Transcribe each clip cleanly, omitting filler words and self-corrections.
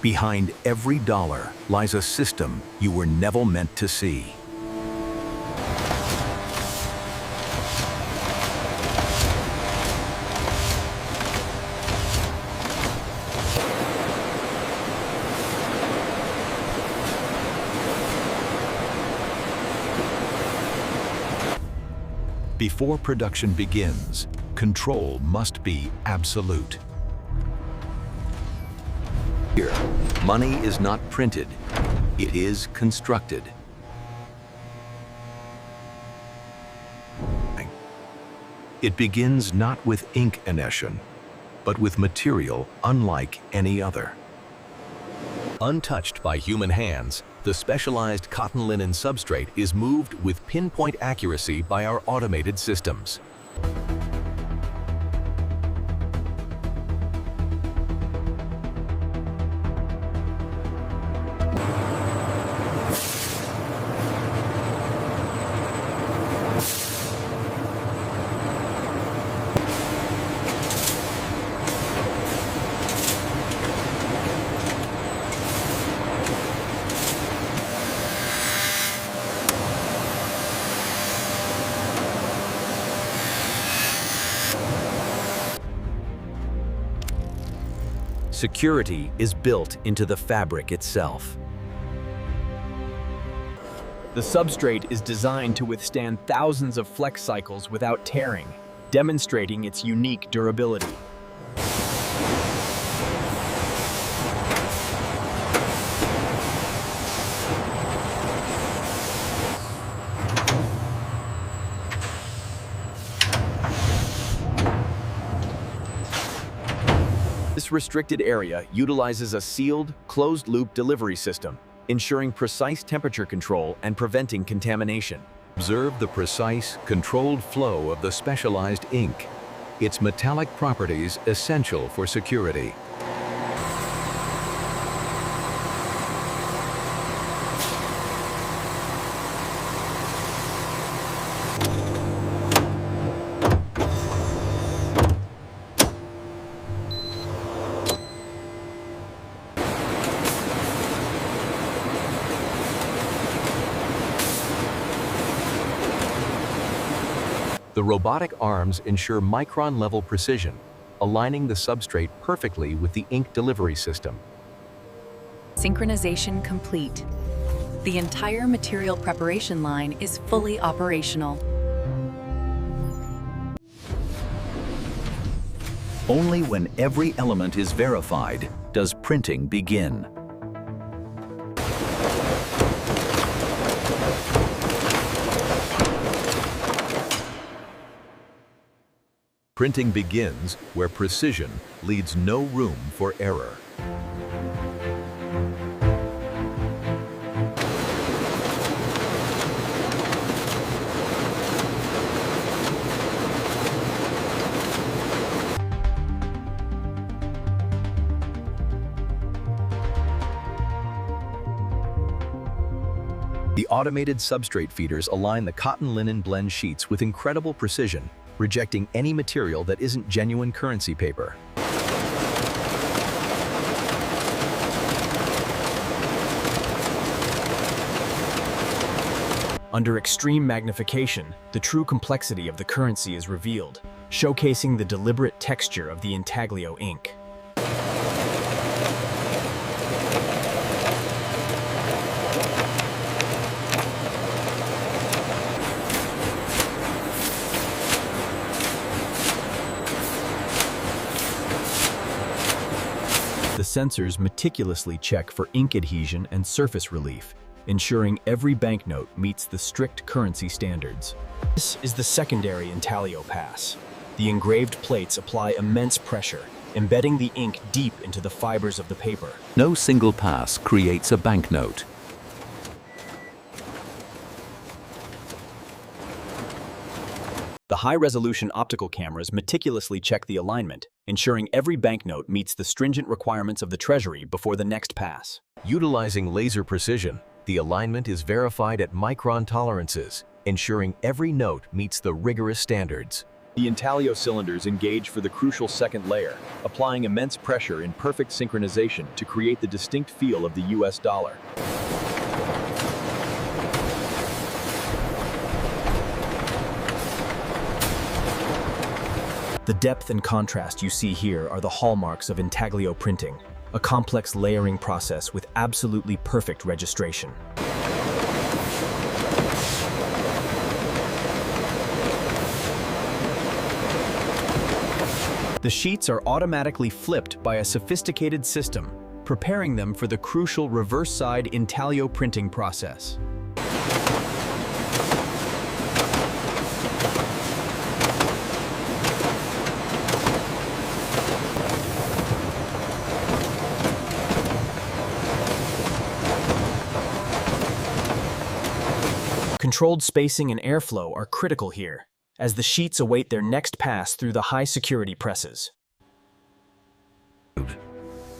Behind every dollar lies a system you were never meant to see. Before production begins, control must be absolute. Here, money is not printed, it is constructed. It begins not with ink emission, but with material unlike any other. Untouched by human hands, the specialized cotton linen substrate is moved with pinpoint accuracy by our automated systems. Security is built into the fabric itself. The substrate is designed to withstand thousands of flex cycles without tearing, demonstrating its unique durability. This restricted area utilizes a sealed, closed-loop delivery system, ensuring precise temperature control and preventing contamination. Observe the precise, controlled flow of the specialized ink, its metallic properties essential for security. The robotic arms ensure micron-level precision, aligning the substrate perfectly with the ink delivery system. Synchronization complete. The entire material preparation line is fully operational. Only when every element is verified does printing begin. Printing begins where precision leaves no room for error. The automated substrate feeders align the cotton linen blend sheets with incredible precision, rejecting any material that isn't genuine currency paper. Under extreme magnification, the true complexity of the currency is revealed, showcasing the deliberate texture of the Intaglio ink. The sensors meticulously check for ink adhesion and surface relief, ensuring every banknote meets the strict currency standards. This is the secondary Intaglio pass. The engraved plates apply immense pressure, embedding the ink deep into the fibers of the paper. No single pass creates a banknote. The high-resolution optical cameras meticulously check the alignment, ensuring every banknote meets the stringent requirements of the Treasury before the next pass. Utilizing laser precision, the alignment is verified at micron tolerances, ensuring every note meets the rigorous standards. The Intaglio cylinders engage for the crucial second layer, applying immense pressure in perfect synchronization to create the distinct feel of the US dollar. The depth and contrast you see here are the hallmarks of Intaglio printing, a complex layering process with absolutely perfect registration. The sheets are automatically flipped by a sophisticated system, preparing them for the crucial reverse-side intaglio printing process. Controlled spacing and airflow are critical here, as the sheets await their next pass through the high-security presses.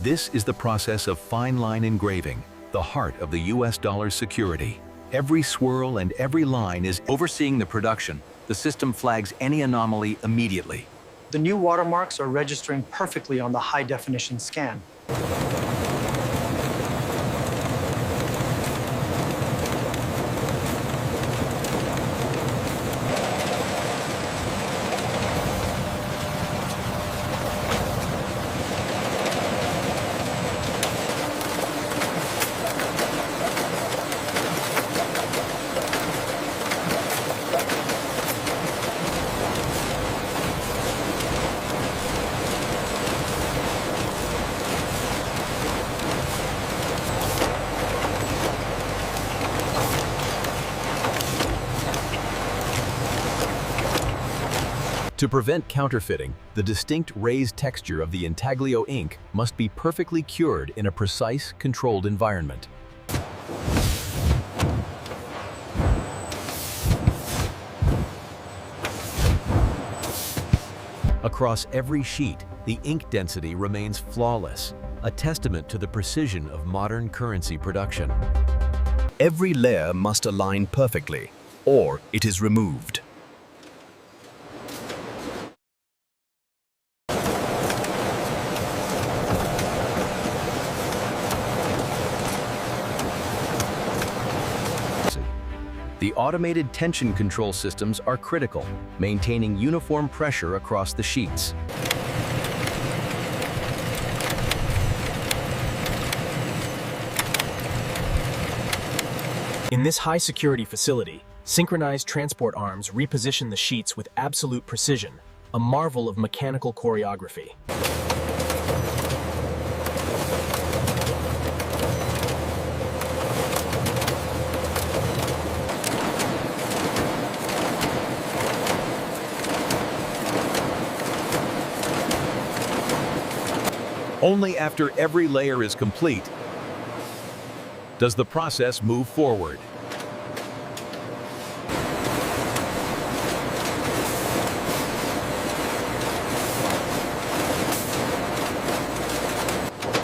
This is the process of fine-line engraving, the heart of the US dollar's security. Every swirl and every line is overseeing the production. The system flags any anomaly immediately. The new watermarks are registering perfectly on the high-definition scan. To prevent counterfeiting, the distinct raised texture of the Intaglio ink must be perfectly cured in a precise, controlled environment. Across every sheet, the ink density remains flawless, a testament to the precision of modern currency production. Every layer must align perfectly, or it is removed. The automated tension control systems are critical, maintaining uniform pressure across the sheets. In this high-security facility, synchronized transport arms reposition the sheets with absolute precision, a marvel of mechanical choreography. Only after every layer is complete does the process move forward.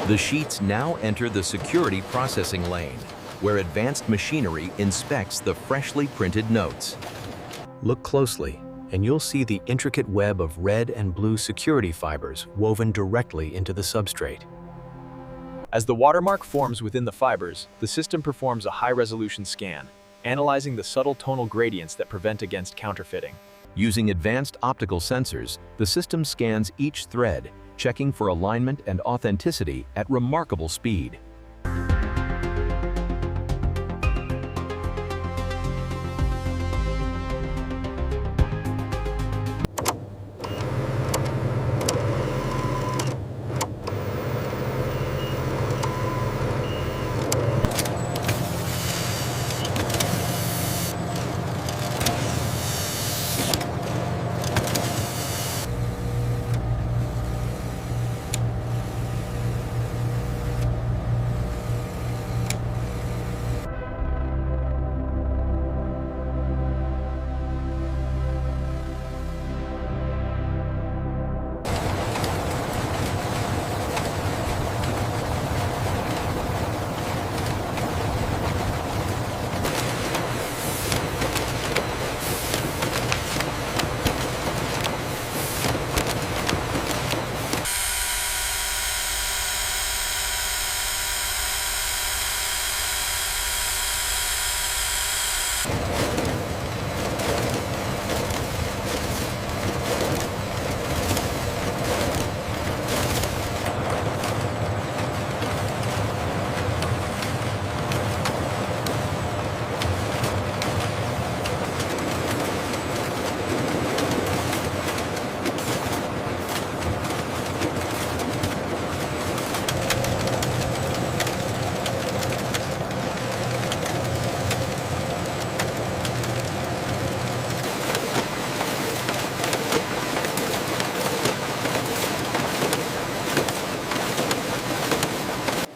The sheets now enter the security processing lane, where advanced machinery inspects the freshly printed notes. Look closely, and you'll see the intricate web of red and blue security fibers woven directly into the substrate. As the watermark forms within the fibers, the system performs a high-resolution scan, analyzing the subtle tonal gradients that prevent against counterfeiting. Using advanced optical sensors, the system scans each thread, checking for alignment and authenticity at remarkable speed.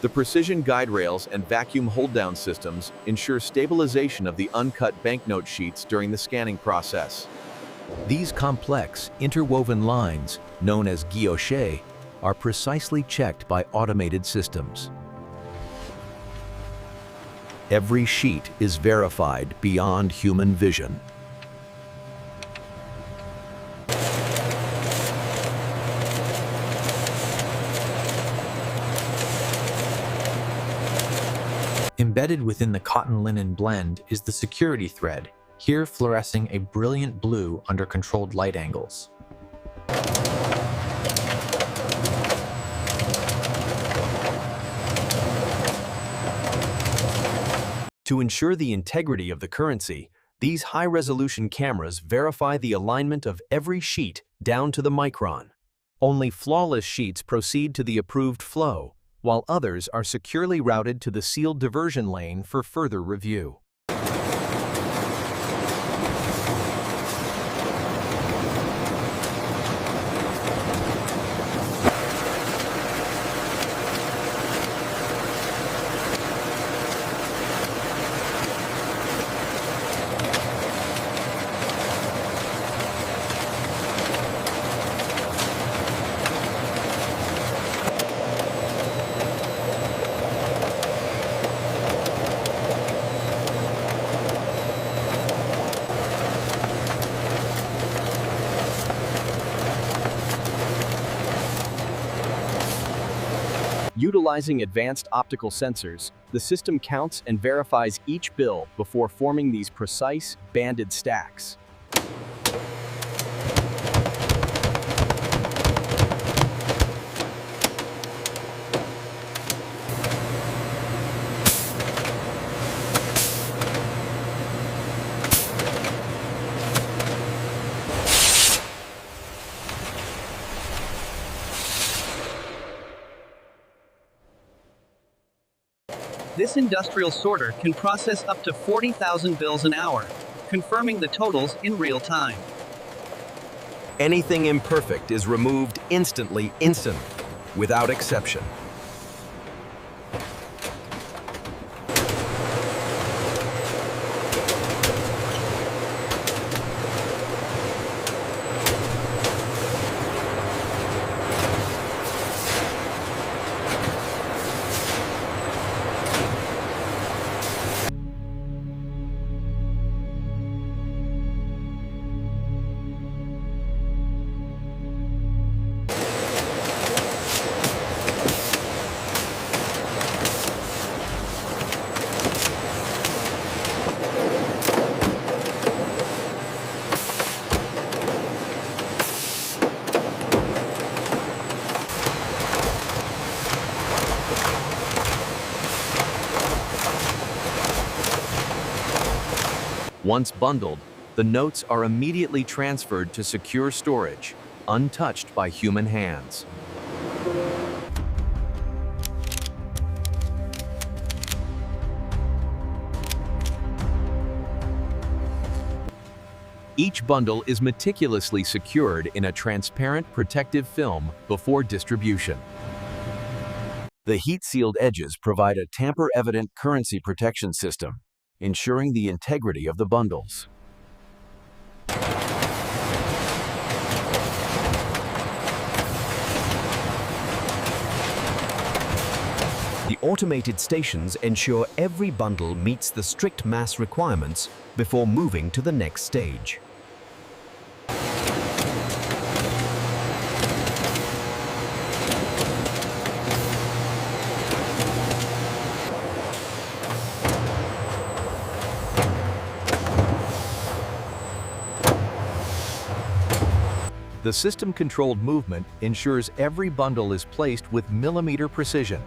The precision guide rails and vacuum hold-down systems ensure stabilization of the uncut banknote sheets during the scanning process. These complex, interwoven lines, known as guilloches, are precisely checked by automated systems. Every sheet is verified beyond human vision. Embedded within the cotton-linen blend is the security thread, here fluorescing a brilliant blue under controlled light angles. To ensure the integrity of the currency, these high-resolution cameras verify the alignment of every sheet down to the micron. Only flawless sheets proceed to the approved flow, while others are securely routed to the sealed diversion lane for further review. Utilizing advanced optical sensors, the system counts and verifies each bill before forming these precise, banded stacks. This industrial sorter can process up to 40,000 bills an hour, confirming the totals in real time. Anything imperfect is removed instantly, without exception. Once bundled, the notes are immediately transferred to secure storage, untouched by human hands. Each bundle is meticulously secured in a transparent protective film before distribution. The heat-sealed edges provide a tamper-evident currency protection system, ensuring the integrity of the bundles. The automated stations ensure every bundle meets the strict mass requirements before moving to the next stage. The system-controlled movement ensures every bundle is placed with millimeter precision.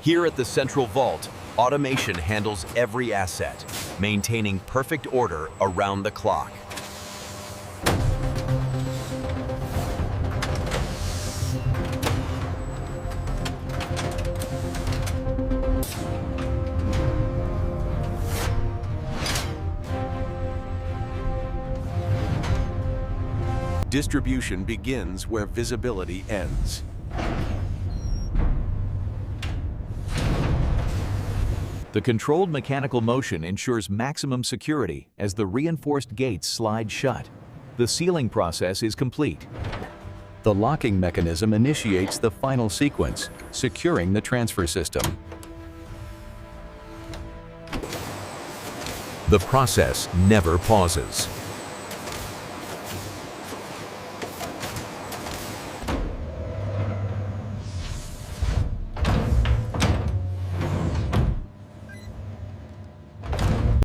Here at the central vault, automation handles every asset, maintaining perfect order around the clock. Distribution begins where visibility ends. The controlled mechanical motion ensures maximum security as the reinforced gates slide shut. The sealing process is complete. The locking mechanism initiates the final sequence, securing the transfer system. The process never pauses.